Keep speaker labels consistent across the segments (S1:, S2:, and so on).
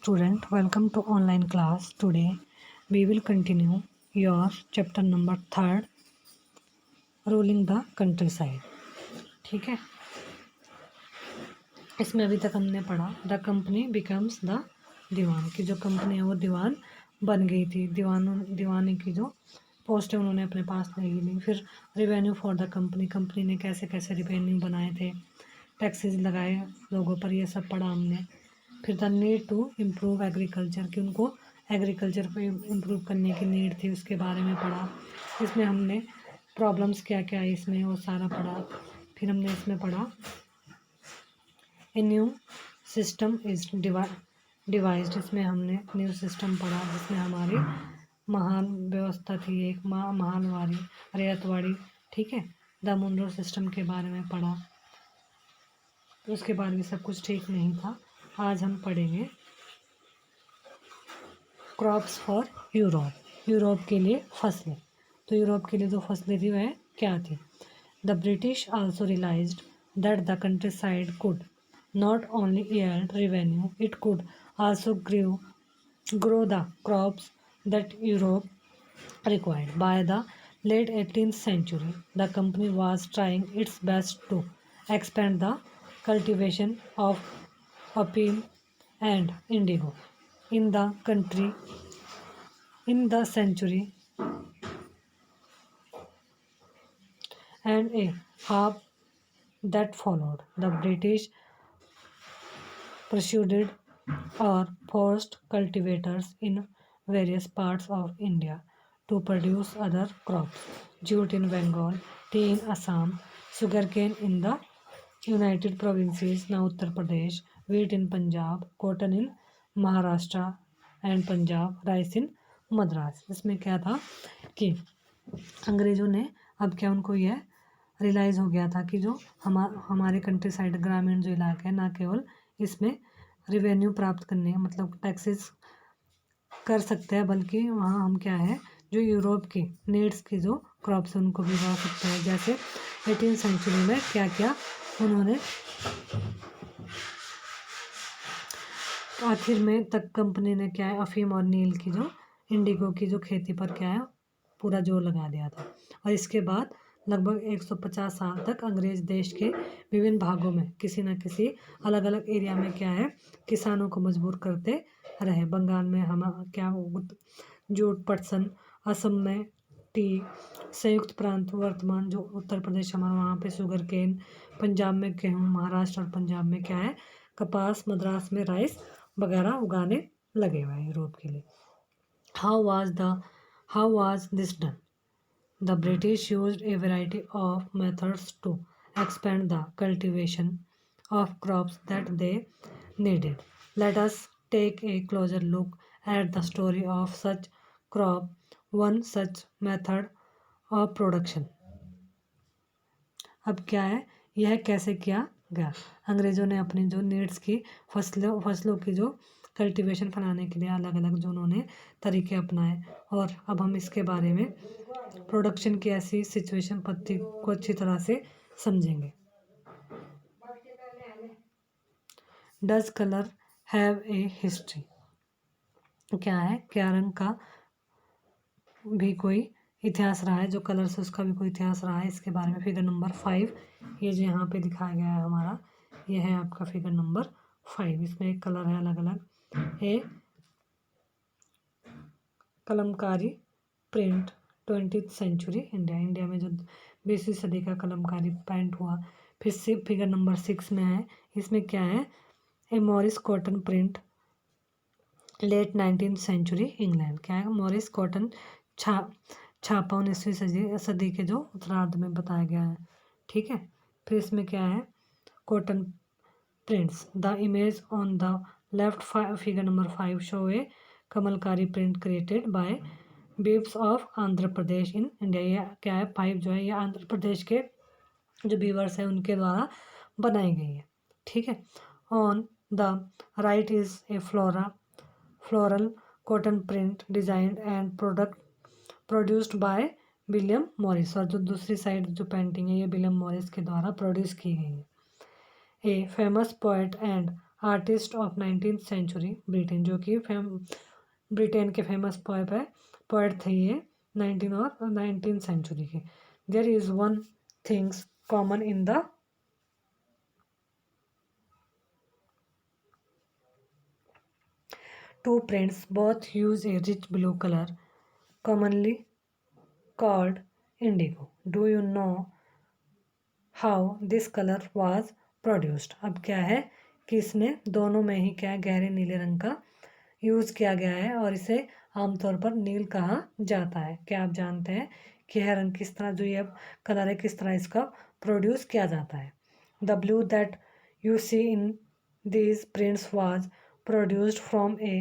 S1: student, welcome to online class. Today we will continue your chapter number 3, ruling the country side. ठीक है, इसमें अभी तक हमने पढ़ा द कंपनी बिकम्स द दीवान, की जो कंपनी है वो दीवान बन गई थी. दीवानी की जो पोस्ट है उन्होंने अपने पास ले ली. फिर revenue for the company, company ने कैसे कैसे रिवेन्यू बनाए थे, टैक्सेस लगाए लोगों पर, ये सब पढ़ा हमने. फिर the need to improve agriculture, कि उनको एग्रीकल्चर को इम्प्रूव करने की नीड थी, उसके बारे में पढ़ा. इसमें हमने प्रॉब्लम्स क्या क्या है इसमें वो सारा पढ़ा. फिर हमने इसमें पढ़ा a new system is devised, इसमें हमने न्यू सिस्टम पढ़ा जिसमें हमारी महान व्यवस्था थी, एक महानवारी रैयतवाड़ी. ठीक है, द मुनरो सिस्टम के बारे में पढ़ा. उसके बाद भी सब कुछ ठीक नहीं था. आज हम पढ़ेंगे क्रॉप्स फॉर यूरोप, यूरोप के लिए फसलें. तो यूरोप के लिए जो फसलें थी वह क्या थी. The British also realised that the countryside could not only yield revenue, it could also grow the crops that Europe required. By the late 18th century, the company was trying its best to expand the cultivation of opium and indigo in the country. In the century and a half that followed, the British pursued or forced cultivators in various parts of India to produce other crops. Jute in Bengal, tea in Assam, sugarcane in the United Provinces, now Uttar Pradesh, wheat in Punjab, cotton in Maharashtra and Punjab, rice in Madras. इसमें क्या था कि अंग्रेज़ों ने अब क्या उनको यह रियलाइज़ हो गया था कि जो हमारे कंट्री साइड ग्रामीण जो इलाके हैं, ना केवल इसमें रिवेन्यू प्राप्त करने मतलब टैक्सेस कर सकते हैं, बल्कि वहाँ हम क्या है जो यूरोप की नीड्स की जो क्रॉप्स हैं उनको भी उगा सकते हैं. जैसे 18वीं सेंचुरी में क्या क्या उन्होंने आखिर में तक कंपनी ने क्या है अफीम और नील की जो इंडिगो की जो खेती पर क्या है पूरा जोर लगा दिया था. और इसके बाद लगभग 150 साल तक अंग्रेज देश के विभिन्न भागों में किसी न किसी अलग अलग एरिया में क्या है किसानों को मजबूर करते रहे. बंगाल में हम क्या जूट, पटसन, असम में टी, संयुक्त प्रांत वर्तमान जो उत्तर प्रदेश हमारा वहाँ पे शुगर केन, पंजाब में गेहूँ, महाराष्ट्र और पंजाब में क्या है कपास, मद्रास में राइस वगैरह उगाने लगे हुए हैं यूरोप के लिए. How was this done. The British used a variety of methods to expand the cultivation of crops that they needed. Let us take a closer look at the story of such crop. One such method of production. अब क्या है यह कैसे किया गया. अंग्रेज़ों ने अपनी जो नीड्स की फसलों की जो कल्टीवेशन फैलाने के लिए अलग अलग जो उन्होंने तरीके अपनाए. और अब हम इसके बारे में प्रोडक्शन की ऐसी सिचुएशन पद्धति को अच्छी तरह से समझेंगे. Does colour have a history. क्या है क्या रंग का भी कोई इतिहास रहा है, जो कलर से उसका भी कोई इतिहास रहा है. इसके बारे में फिगर नंबर 5 ये जो यहाँ पे दिखाया गया है हमारा, ये है आपका फिगर नंबर 5. इसमें एक कलर है अलग अलग. A kalamkari print 20th century India, India में जो 20वीं सदी का कलमकारी पेंट हुआ. फिर से फिगर नंबर 6 में है, इसमें क्या है a Morris cotton print late 19th century England. क्या है मॉरिस कॉटन छापा 19वीं सदी के जो उत्तरार्ध में बताया गया है. ठीक है, फिर इसमें क्या है cotton prints. The image on the left figure number 5 show a kalamkari print created by weavers of Andhra Pradesh in India. ये क्या है 5 जो है ये आंध्र प्रदेश के जो बीवर्स हैं उनके द्वारा बनाई गई है. ठीक है, on the right is a floral cotton print designed and produced by William Morris. और जो दूसरी साइड जो पेंटिंग है ये विलियम मॉरिस के द्वारा प्रोड्यूस की गई है. A famous poet and artist of 19th century Britain, जो कि ब्रिटेन के फेमस पोएट थे ये 19th सेंचुरी के। There is one things common in the two prints, both use a rich blue color, commonly called indigo. Do you know how this color was produced? अब क्या है कि इसमें दोनों में ही क्या गहरे नीले रंग का यूज़ किया गया है और इसे आमतौर पर नील कहा जाता है। क्या आप जानते हैं कि यह रंग किस तरह, जो ये कलर है, किस तरह इसका प्रोड्यूस किया जाता है? The blue that you see in these prints was produced from a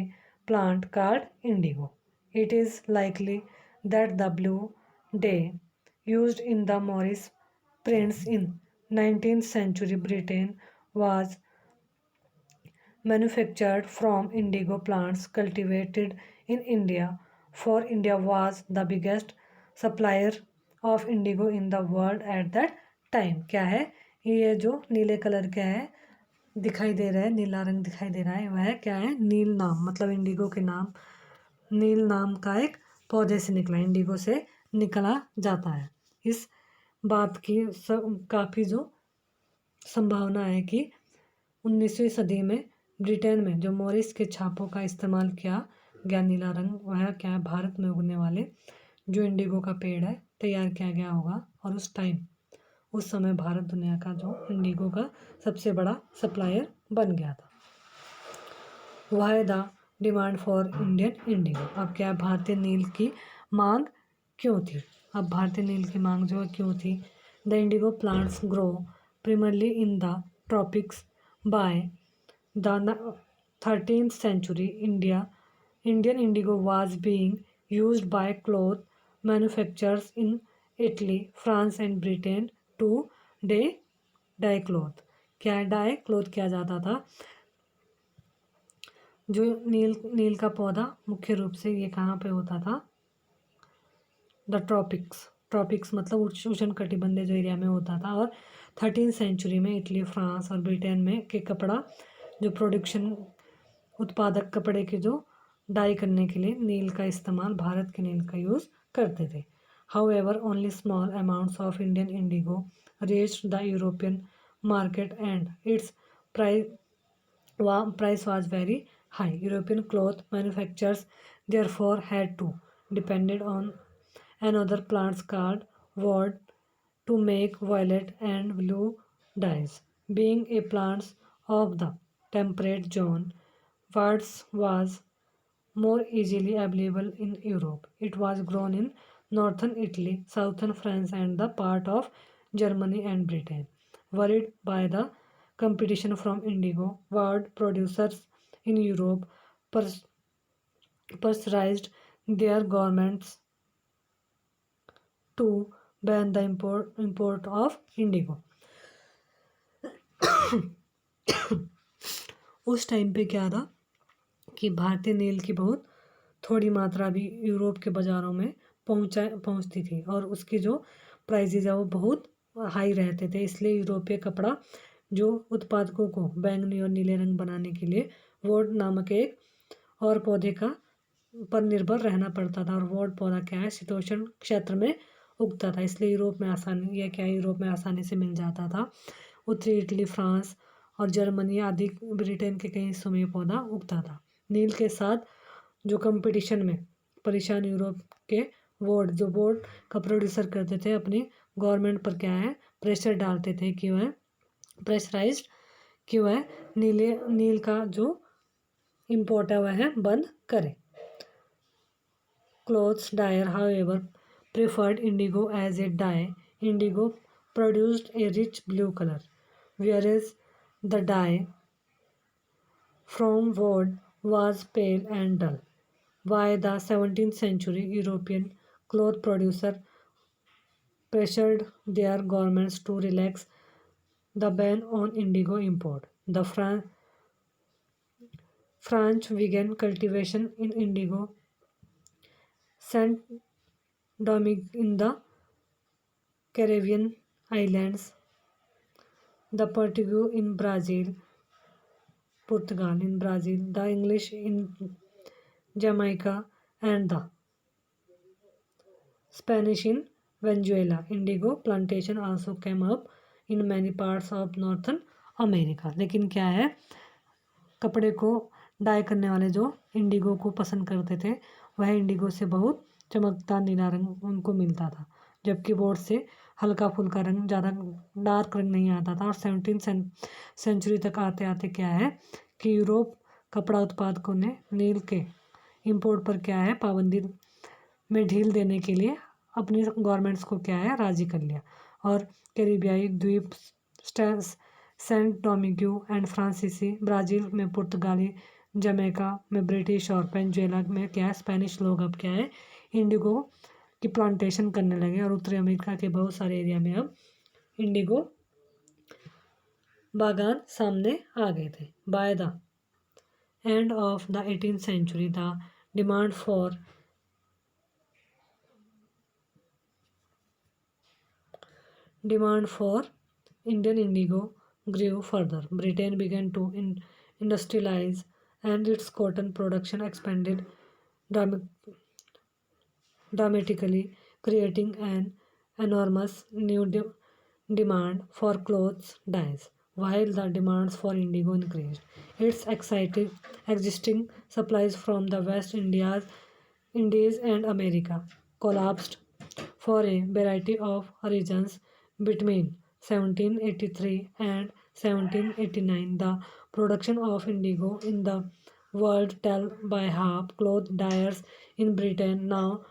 S1: plant called indigo. It is likely that the blue dye used in the Morris prints in 19th century Britain was manufactured from indigo plants cultivated in India. For India was the biggest supplier of indigo in the world at that time. क्या है ये जो नीले colour का है दिखाई दे रहा है, नीला रंग दिखाई दे रहा है, वह क्या है? नील नाम, मतलब इंडिगो के नाम, नील नाम का एक पौधे से निकला, इंडिगो से निकला जाता है। इस बात की काफ़ी जो संभावना है कि 19वीं सदी में ब्रिटेन में जो मॉरिस के छापों का इस्तेमाल किया गया नीला रंग, वह क्या है? भारत में उगने वाले जो इंडिगो का पेड़ है तैयार किया गया होगा और उस समय भारत दुनिया का जो इंडिगो का सबसे बड़ा सप्लायर बन गया था। Why the demand for Indian Indigo? अब क्या भारतीय नील की मांग क्यों थी? अब भारतीय नील की मांग जो है क्यों थी? The Indigo plants grow primarily in the tropics. By the 13th century, Indian indigo was being used by cloth manufacturers in Italy, France and Britain to dye cloth. क्या डाई क्लोथ किया जाता था? जो नील का पौधा मुख्य रूप से ये कहाँ पे होता था? द ट्रॉपिक्स मतलब उष्ण कटिबंधीय जो एरिया में होता था। और 13th सेंचुरी में इटली, फ्रांस और ब्रिटेन में के कपड़ा जो प्रोडक्शन उत्पादक कपड़े के जो डाई करने के लिए नील का इस्तेमाल, भारत के नील का यूज़ करते थे। However only small amounts of Indian Indigo reached the European market and it's price was very high. European cloth manufacturers therefore had to depended on another plants called wood to make violet and blue dyes. Being a plant of the temperate zone, wood was more easily available in Europe. It was grown in northern Italy, southern France, and the part of Germany and Britain. Worried by the competition from indigo, wood producers in Europe pressurized their governments to ban the import of indigo. उस time पे क्या था कि भारतीय नील की बहुत थोड़ी मात्रा भी यूरोप के बाज़ारों में पहुंचती थी और उसकी जो प्राइजेज है वो बहुत हाई रहते थे। इसलिए यूरोपीय कपड़ा जो उत्पादकों को बैंगनी और नीले रंग बनाने के लिए वोड नामक एक और पौधे का पर निर्भर रहना पड़ता था। और वोड पौधा क्या है? शीतोष्ण क्षेत्र में उगता था, इसलिए यूरोप में आसानी से मिल जाता था। उत्तरी इटली, फ्रांस और जर्मनी आदि ब्रिटेन के कई हिस्सों में पौधा उगता था। नील के साथ जो कंपटीशन में परेशान यूरोप के बोर्ड का प्रोड्यूसर करते थे, अपनी गवर्नमेंट पर क्या है? प्रेशर डालते थे कि वह प्रेशराइज्ड कि वह नील का जो इम्पोर्ट है वह बंद करे। Clothes dyer, however, preferred indigo as a dye. Indigo produced a rich blue color, whereas the dye from wood was pale and dull. By the 17th century, European cloth producers pressured their governments to relax the ban on indigo import. The French began cultivation in indigo Saint Domingue in the Caribbean islands, the Portuguese in Brazil, Portugal, in Brazil, the English in Jamaica, and the Spanish in Venezuela. Indigo plantation also came up in many parts of Northern America. लेकिन क्या है, कपड़े को die करने वाले जो Indigo को पसंद करते थे वह इंडिगो से बहुत चमकदार नीला रंग उनको मिलता था, जबकि बोर्ड से हल्का फुल्का रंग, ज़्यादा डार्क रंग नहीं आता था। और 17वीं सेंचुरी तक आते आते क्या है कि यूरोप कपड़ा उत्पादकों ने नील के इंपोर्ट पर क्या है पाबंदी में ढील देने के लिए अपनी गवर्नमेंट्स को क्या है राजी कर लिया। और कैरिबियाई द्वीप सेंट डोमिंगो एंड फ्रांसीसी, ब्राज़ील में पुर्तगाली, जमैका में ब्रिटिश और वेनेजुएला में क्या है स्पेनिश लोग अब क्या है इंडिगो की प्लांटेशन करने लगे। और उत्तरी अमेरिका के बहुत सारे एरिया में अब इंडिगो बागान सामने आ गए थे। By the end of the 18th century the demand for Indian indigo grew further. Britain began to industrialize and its cotton production expanded dramatically, creating an enormous new demand for clothes dyes. While the demands for indigo increased, its existing supplies from the West Indies and America collapsed for a variety of reasons. Between 1783 and 1789, the production of indigo in the world fell by half. Cloth dyers in Britain now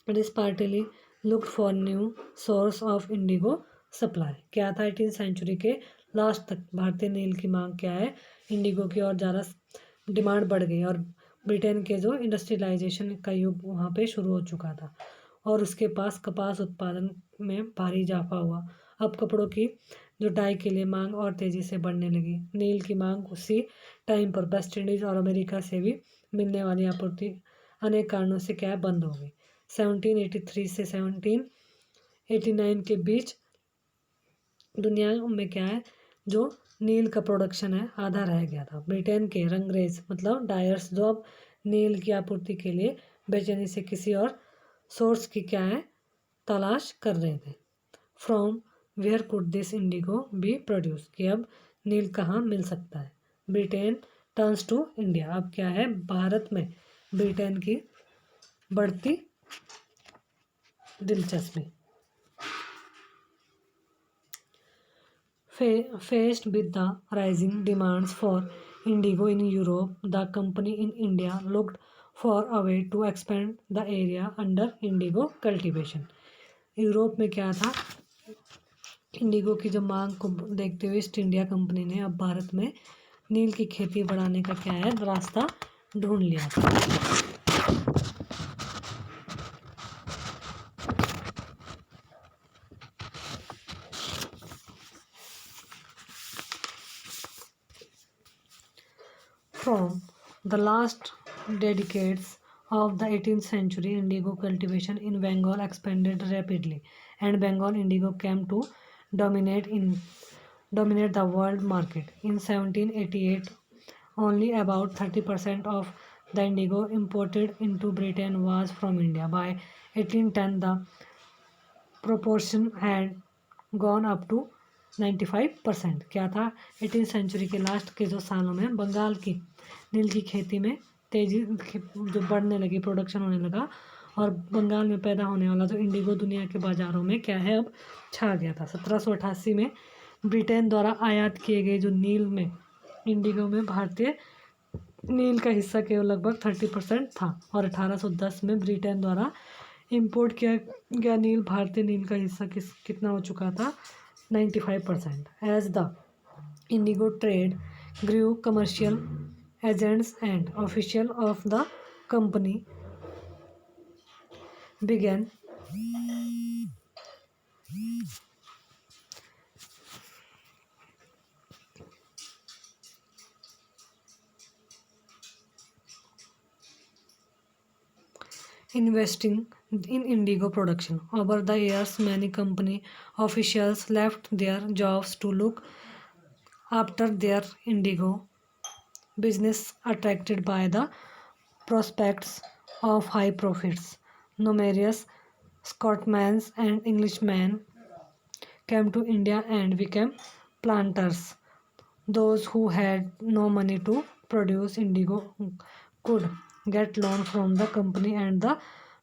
S1: desperately looked for new source of indigo supply. क्या था 18th century के last तक भारतीय नील की मांग क्या है Indigo की और ज़्यादा डिमांड बढ़ गई और ब्रिटेन के जो इंडस्ट्रियलाइजेशन का युग वहाँ पे शुरू हो चुका था और उसके पास कपास उत्पादन में भारी इजाफा हुआ। अब कपड़ों की जो डाई के लिए मांग और तेज़ी से बढ़ने लगी। नील की मांग उसी टाइम पर वेस्ट इंडीज़ और अमेरिका से भी मिलने वाली आपूर्ति अनेक कारणों से क्या है बंद हो गई। 1783 से 1789 के बीच दुनिया में क्या है जो नील का प्रोडक्शन है आधा रह गया था। ब्रिटेन के रंगरेज मतलब डायर्स जो अब नील की आपूर्ति के लिए बेचैनी से किसी और सोर्स की क्या है तलाश कर रहे थे। From where could this indigo be produce कि अब नील कहाँ मिल सकता है। ब्रिटेन टर्न्स टू इंडिया, अब क्या है भारत में ब्रिटेन की बढ़ती दिलचस्पी। Faced with the rising demands for indigo in Europe, the company in India looked for a way to expand the area under indigo cultivation. Europe में क्या था इंडिगो की जो मांग को देखते हुए ईस्ट इंडिया कंपनी ने अब भारत में नील की खेती बढ़ाने का क्या है रास्ता ढूंढ लिया था। From the last decades of the 18th century, indigo cultivation in Bengal expanded rapidly, and Bengal indigo came to dominate the world market. In 1788, only about 30% of the indigo imported into Britain was from India. By 1810, the proportion had gone up to 95%। क्या था 18th century के last के जो सालों में बंगाल की नील की खेती में तेज़ी जो बढ़ने लगी, प्रोडक्शन होने लगा और बंगाल में पैदा होने वाला जो इंडिगो दुनिया के बाज़ारों में क्या है अब छा गया था। 1788 में ब्रिटेन द्वारा आयात किए गए जो नील में इंडिगो में भारतीय नील का हिस्सा केवल लगभग 30% था और 1810 में ब्रिटेन द्वारा इंपोर्ट किया गया नील भारतीय नील का हिस्सा कितना हो चुका था 95%। As the indigo trade grew, commercial agents and official of the company began investing in indigo production. Over the years, many company officials left their jobs to look after their indigo business attracted by the prospects of high profits. Numerous Scotsmen and Englishmen came to India and became planters. Those who had no money to produce indigo could get loan from the company and the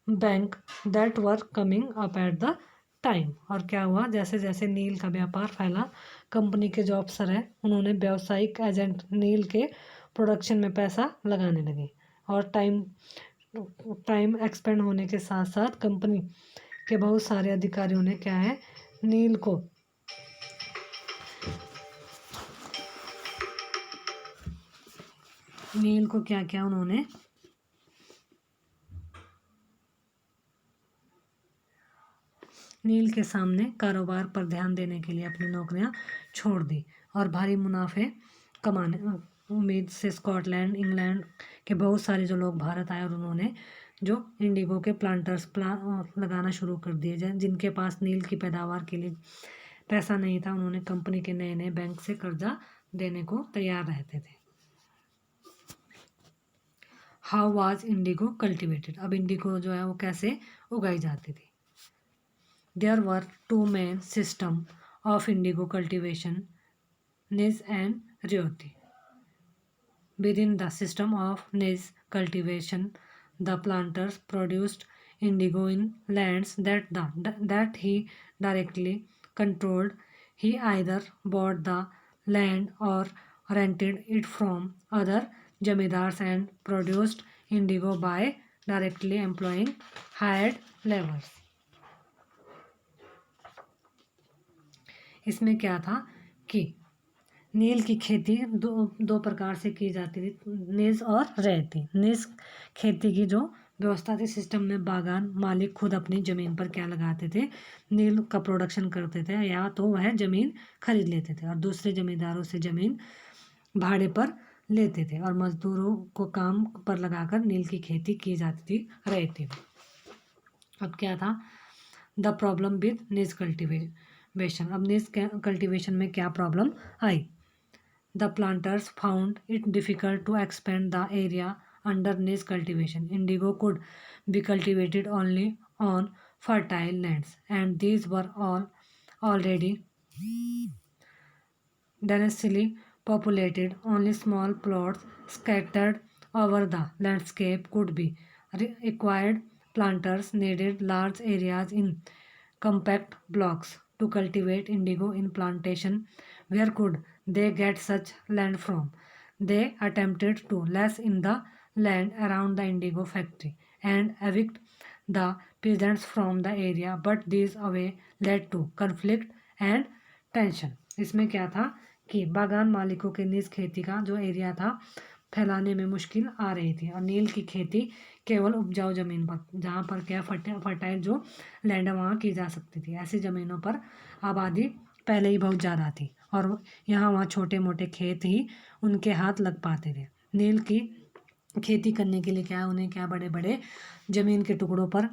S1: bank that were coming up at the time. और क्या हुआ, जैसे जैसे नील का व्यापार फैला, company के जो अफसर हैं उन्होंने व्यावसायिक एजेंट नील के प्रोडक्शन में पैसा लगाने लगे. और टाइम एक्सपेंड होने के साथ साथ कंपनी के बहुत सारे अधिकारियों ने क्या है, नील को क्या किया, उन्होंने नील के सामने कारोबार पर ध्यान देने के लिए अपनी नौकरियां छोड़ दी और भारी मुनाफे कमाने उम्मीद से स्कॉटलैंड इंग्लैंड के बहुत सारे जो लोग भारत आए और उन्होंने जो इंडिगो के प्लांटर्स लगाना शुरू कर दिए, जिनके पास नील की पैदावार के लिए पैसा नहीं था, उन्होंने कंपनी के नए नए बैंक से कर्जा देने को तैयार रहते थे. How was Indigo cultivated. अब इंडिगो जो है वो कैसे उगाई जाती थी. There were two main systems of indigo cultivation, niche and ryothi. Within the system of niche cultivation, the planters produced indigo in lands that he directly controlled. He either bought the land or rented it from other jamidars and produced indigo by directly employing hired laborers. इसमें क्या था कि नील की खेती दो प्रकार से की जाती थी, निज और रैयती. निज खेती की जो व्यवस्था थी, सिस्टम में बागान मालिक खुद अपनी ज़मीन पर क्या लगाते थे, नील का प्रोडक्शन करते थे, या तो वह ज़मीन खरीद लेते थे और दूसरे ज़मींदारों से ज़मीन भाड़े पर लेते थे और मजदूरों को काम पर लगाकर नील की खेती की जाती थी रैयती में. अब क्या था, the problem with nij cultivation. अब निज कल्टिवेशन में क्या प्रॉब्लम आई. The planters found it difficult to expand the area under nij cultivation. Indigo could be cultivated only on fertile lands and these were all already densely populated. Only small plots scattered over the landscape could be acquired. Planters needed large areas in compact blocks to cultivate indigo in plantation. Where could they get such land from? They attempted to less in the land around the indigo factory and evict the peasants from the area, but these away led to conflict and tension. इसमें क्या था कि बागान मालिकों के निज खेती का जो एरिया था फैलाने में मुश्किल आ रही थी और नील की खेती केवल उपजाऊ ज़मीन पर, जहाँ पर क्या फर्टाइल जो लैंड है वहाँ की जा सकती थी. ऐसी ज़मीनों पर आबादी पहले ही बहुत ज़्यादा थी और यहाँ वहाँ छोटे मोटे खेत ही उनके हाथ लग पाते थे. नील की खेती करने के लिए क्या है, उन्हें क्या बड़े बड़े ज़मीन के टुकड़ों पर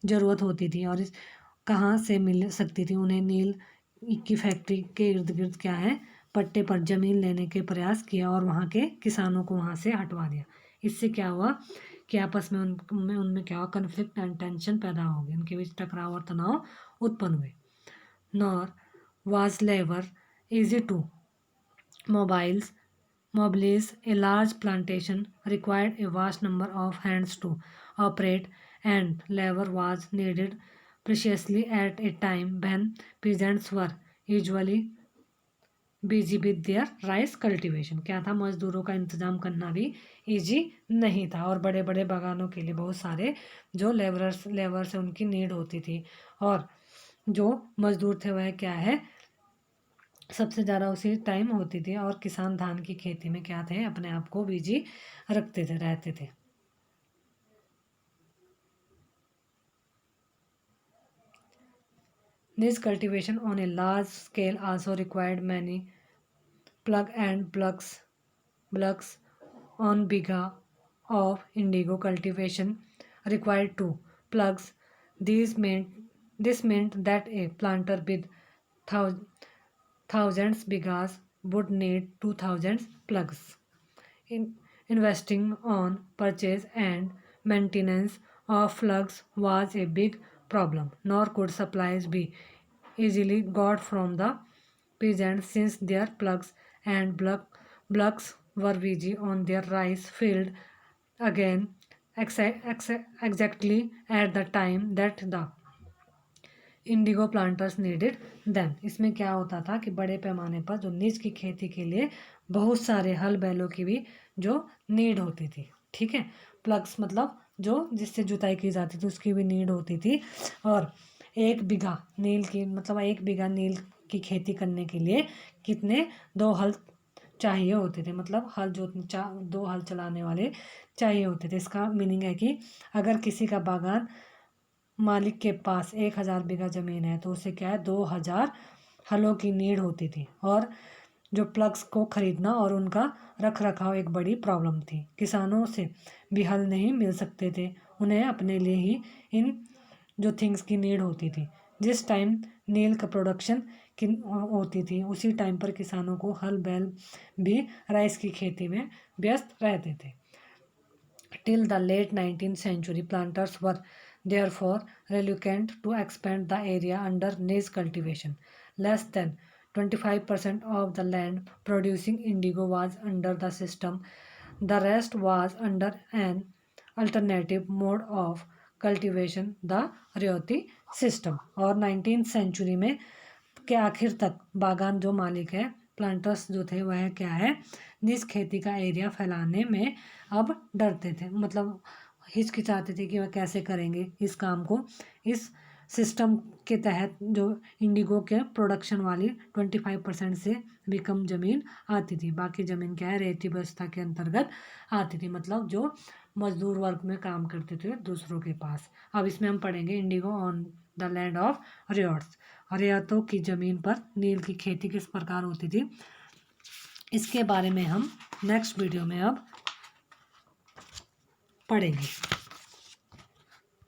S1: ज़रूरत होती थी और कहाँ से मिल सकती थी. उन्हें नील की फैक्ट्री के इर्द गिर्द क्या है, पट्टे पर ज़मीन लेने के प्रयास किया और वहाँ के किसानों को वहाँ से हटवा दिया. इससे क्या हुआ कि आपस में उनमें क्या हुआ, कन्फ्लिक्ट एंड टेंशन पैदा हो गए, उनके बीच टकराव और तनाव उत्पन्न हुए. Nor was labour easy to mobilize. A large plantation required a vast number of hands to operate, and labor was needed preciously at a time when peasants were usually busy with their rice cultivation. क्या था, मजदूरों का इंतजाम करना भी easy नहीं था और बड़े बड़े बागानों के लिए बहुत सारे जो लेबर्स है उनकी नीड होती थी और जो मजदूर थे वह क्या है सबसे ज़्यादा उसी टाइम होती थी और किसान धान की खेती में क्या थे, अपने आप को बिजी रहते थे. This cultivation on a large scale also required many plug and blocks on biga of indigo cultivation required 2 plugs. This meant that a planter with thousands bigas would need 2000 plugs. investing on purchase and maintenance of plugs was a big problem, nor could supplies be easily got from the peasants since their plugs and blocks were busy on their rice field again exactly at the time that the Indigo planters needed them. इसमें क्या होता था कि बड़े पैमाने पर जो निज की खेती के लिए बहुत सारे हल बैलों की भी जो नीड होती थी, ठीक है। प्लग्स मतलब जो जिससे जुताई की जाती थी उसकी भी नीड होती थी। और 1 बीघा नील की मतलब 1 बीघा नील की खेती करने के लिए कितने 2 हल चाहिए होते थे, मतलब हल जो 2 हल चलाने वाले चाहिए होते थे। इसका मीनिंग है कि अगर किसी का बागान मालिक के पास 1,000 बीघा ज़मीन है तो उसे क्या है 2,000 हलों की नीड होती थी। और जो प्लग्स को खरीदना और उनका रख रखाव एक बड़ी प्रॉब्लम थी। किसानों से भी हल नहीं मिल सकते थे, उन्हें अपने लिए ही इन जो थिंग्स की नीड होती थी। जिस टाइम नील का प्रोडक्शन की होती थी उसी टाइम पर किसानों को हल बैल भी राइस की खेती में व्यस्त रहते थे। Till the late 19th century, planters were therefore reluctant to expand the area under niche cultivation. Less than 25% of the land producing indigo was under the system. The rest was under an alternative mode of cultivation, the ryothi system। और 19th century में के आखिर तक बागान जो मालिक है planters जो थे वह क्या है निज खेती का एरिया फैलाने में अब डरते थे, मतलब हिचकिचाते थे कि वह कैसे करेंगे इस काम को। इस सिस्टम के तहत जो इंडिगो के प्रोडक्शन वाली 25% से भी कम ज़मीन आती थी, बाकी ज़मीन क्या है रेती व्यवस्था के अंतर्गत आती थी, मतलब जो मजदूर वर्ग में काम करते थे दूसरों के पास। अब इसमें हम पढ़ेंगे indigo on the land of ryots. रियायतों की ज़मीन पर नील की खेती किस प्रकार होती थी, इसके बारे में हम नेक्स्ट वीडियो में अब पढ़ेंगे।